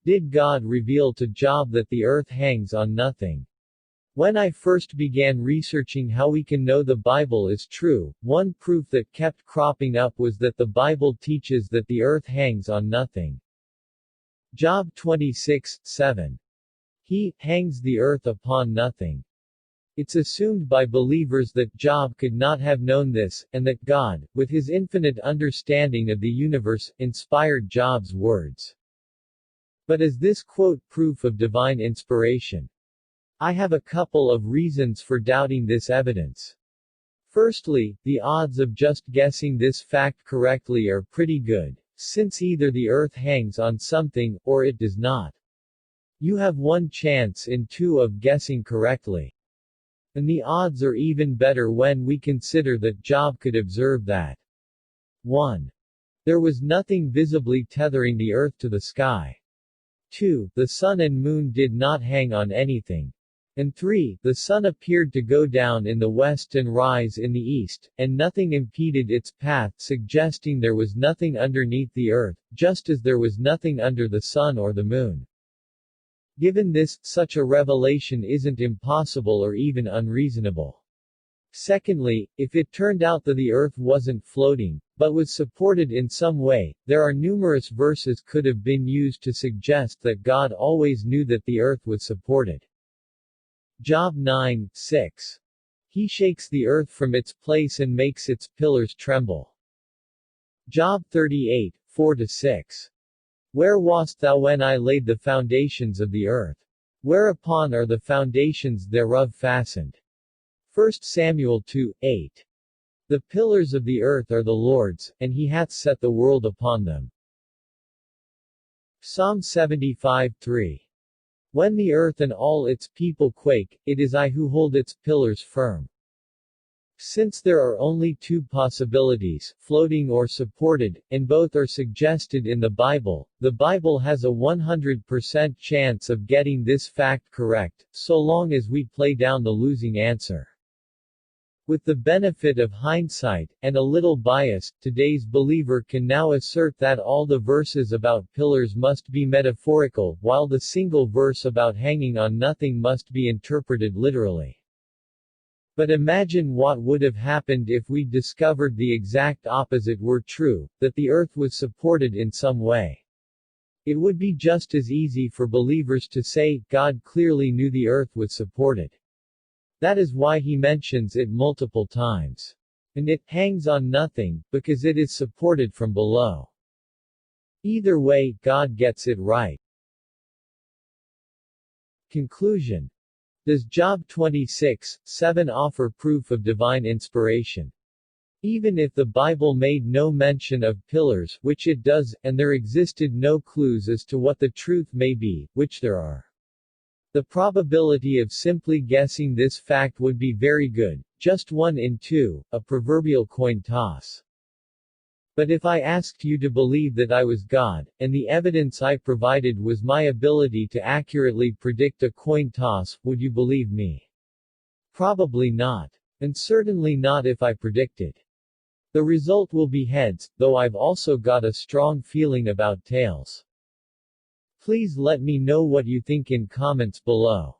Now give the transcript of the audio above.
Did God reveal to Job that the earth hangs on nothing? When I first began researching how we can know the Bible is true, one proof that kept cropping up was that the Bible teaches that the earth hangs on nothing. Job 26:7. He hangs the earth upon nothing. It's assumed by believers that Job could not have known this, and that God, with his infinite understanding of the universe, inspired Job's words. But is this quote proof of divine inspiration? I have a couple of reasons for doubting this evidence. Firstly, the odds of just guessing this fact correctly are pretty good, since either the earth hangs on something, or it does not. You have one chance in two of guessing correctly. And the odds are even better when we consider that Job could observe that 1. There was nothing visibly tethering the earth to the sky. 2. The sun and moon did not hang on anything. And 3. The sun appeared to go down in the west and rise in the east, and nothing impeded its path, suggesting there was nothing underneath the earth, just as there was nothing under the sun or the moon. Given this, such a revelation isn't impossible or even unreasonable. Secondly, if it turned out that the earth wasn't floating, but was supported in some way, there are numerous verses could have been used to suggest that God always knew that the earth was supported. Job 9:6. He shakes the earth from its place and makes its pillars tremble. Job 38:4-6. Where wast thou when I laid the foundations of the earth? Whereupon are the foundations thereof fastened? 1 Samuel 2:8. The pillars of the earth are the Lord's, and he hath set the world upon them. Psalm 75:3. When the earth and all its people quake, it is I who hold its pillars firm. Since there are only two possibilities, floating or supported, and both are suggested in the Bible has a 100% chance of getting this fact correct, so long as we play down the losing answer. With the benefit of hindsight, and a little bias, today's believer can now assert that all the verses about pillars must be metaphorical, while the single verse about hanging on nothing must be interpreted literally. But imagine what would have happened if we discovered the exact opposite were true, that the earth was supported in some way. It would be just as easy for believers to say, God clearly knew the earth was supported. That is why he mentions it multiple times. And it hangs on nothing, because it is supported from below. Either way, God gets it right. Conclusion. Does Job 26:7 offer proof of divine inspiration? Even if the Bible made no mention of pillars, which it does, and there existed no clues as to what the truth may be, which there are, the probability of simply guessing this fact would be very good, just 1 in 2, a proverbial coin toss. But if I asked you to believe that I was God, and the evidence I provided was my ability to accurately predict a coin toss, would you believe me? Probably not. And certainly not if I predicted. The result will be heads, though I've also got a strong feeling about tails. Please let me know what you think in comments below.